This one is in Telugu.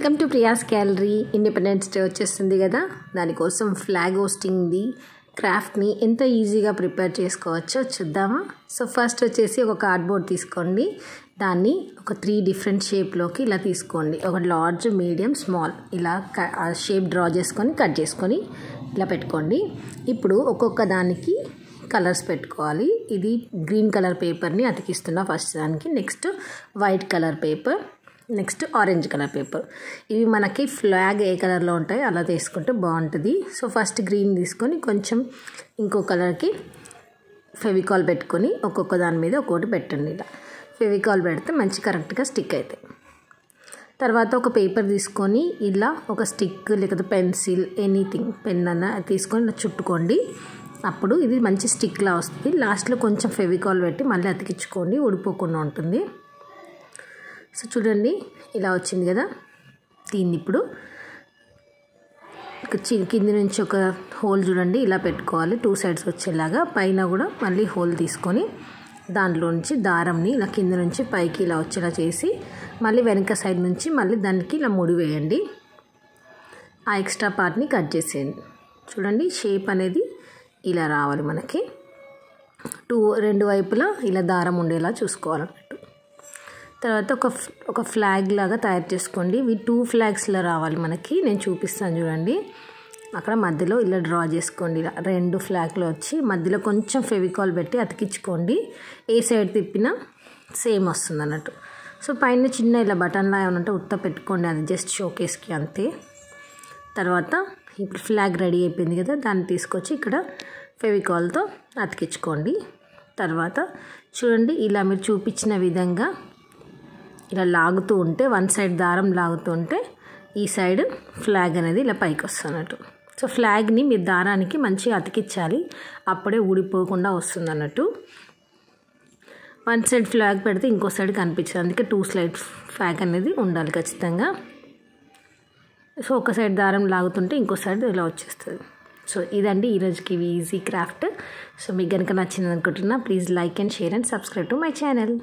Welcome to Priya's gallery. Independence day వచ్చేస్తుంది కదా, దానికోసం ఫ్లాగ్ హోస్టింగ్ది క్రాఫ్ట్ని ఎంత ఈజీగా ప్రిపేర్ చేసుకోవచ్చో చూద్దామా. సో ఫస్ట్ వచ్చేసి ఒక కార్డ్బోర్డ్ తీసుకోండి, దాన్ని ఒక 3 డిఫరెంట్ షేప్లోకి ఇలా తీసుకోండి. ఒక లార్జ్, మీడియం, స్మాల్ ఇలా షేప్ డ్రా చేసుకొని కట్ చేసుకొని ఇలా పెట్టుకోండి. ఇప్పుడు ఒక్కొక్క దానికి కలర్స్ పెట్టుకోవాలి. ఇది గ్రీన్ కలర్ పేపర్ని అతికిస్తున్నా ఫస్ట్ దానికి, next white colour paper, next orange colour paper. ఇవి మనకి ఫ్లాగ్ ఏ కలర్లో ఉంటాయో అలా తీసుకుంటే బాగుంటుంది. సో ఫస్ట్ గ్రీన్ తీసుకొని కొంచెం ఇంకో కలర్కి ఫెవికాల్ పెట్టుకొని ఒక్కొక్క దాని మీద ఒక్కొక్కటి పెట్టండి. ఇలా ఫెవికాల్ పెడితే మంచి కరెక్ట్గా స్టిక్ అవుతాయి. తర్వాత ఒక పేపర్ తీసుకొని ఇలా ఒక స్టిక్ లేకపోతే పెన్సిల్ ఎనీథింగ్ పెన్ అన్న తీసుకొని ఇలా చుట్టుకోండి. అప్పుడు ఇది మంచి స్టిక్లా వస్తుంది. లాస్ట్లో కొంచెం ఫెవికాల్ పెట్టి మళ్ళీ అతికించుకోండి, ఊడిపోకుండా ఉంటుంది. సో చూడండి ఇలా వచ్చింది కదా. దీన్ని ఇప్పుడు కింది నుంచి ఒక హోల్ చూడండి ఇలా పెట్టుకోవాలి, 2 సైడ్స్ వచ్చేలాగా. పైన కూడా మళ్ళీ హోల్ తీసుకొని దాంట్లో నుంచి దారంని ఇలా కింద నుంచి పైకి ఇలా వచ్చేలా చేసి మళ్ళీ వెనక సైడ్ నుంచి మళ్ళీ దానికి ఇలా ముడి వేయండి. ఆ ఎక్స్ట్రా పార్ట్ని కట్ చేసేయండి. చూడండి షేప్ అనేది ఇలా రావాలి మనకి. రెండు వైపులా ఇలా దారం ఉండేలా చూసుకోవాలన్నట్టు. తర్వాత ఒక ఫ్లాగ్ లాగా తయారు చేసుకోండి. ఇవి 2 ఫ్లాగ్స్లో రావాలి మనకి. నేను చూపిస్తాను చూడండి. అక్కడ మధ్యలో ఇలా డ్రా చేసుకోండి. ఇలా 2 ఫ్లాగ్లో వచ్చి మధ్యలో కొంచెం ఫెవికాల్ పెట్టి అతికించుకోండి. ఏ సైడ్ తిప్పినా సేమ్ వస్తుంది అన్నట్టు. సో పైన చిన్న ఇలా బటన్లా ఏమన్నా ఉత్త పెట్టుకోండి, అది జస్ట్ షోకేస్కి అంతే. తర్వాత ఇప్పుడు ఫ్లాగ్ రెడీ అయిపోయింది కదా, దాన్ని తీసుకొచ్చి ఇక్కడ ఫెవికాల్తో అతికించుకోండి. తర్వాత చూడండి ఇలా మీరు చూపించిన విధంగా ఇలా లాగుతూ ఉంటే, 1 సైడ్ దారం లాగుతూ ఉంటే ఈ సైడ్ ఫ్లాగ్ అనేది ఇలా పైకి వస్తున్నట్టు. సో ఫ్లాగ్ని మీరు దారానికి మంచిగా అతికించాలి, అప్పుడే ఊడిపోకుండా వస్తుంది అన్నట్టు. 1 సైడ్ ఫ్లాగ్ పెడితే ఇంకో సైడ్ కనిపించదు, అందుకే 2 సైడ్ ఫ్లాగ్ అనేది ఉండాలి ఖచ్చితంగా. సో ఒక సైడ్ దారం లాగుతుంటే ఇంకో సైడ్ ఇలా వచ్చేస్తుంది. సో ఇదండి ఈరోజుకి ఈజీ క్రాఫ్ట్. సో మీకు కనుక నచ్చింది అనుకుంటున్నా, please like and share and subscribe to my channel.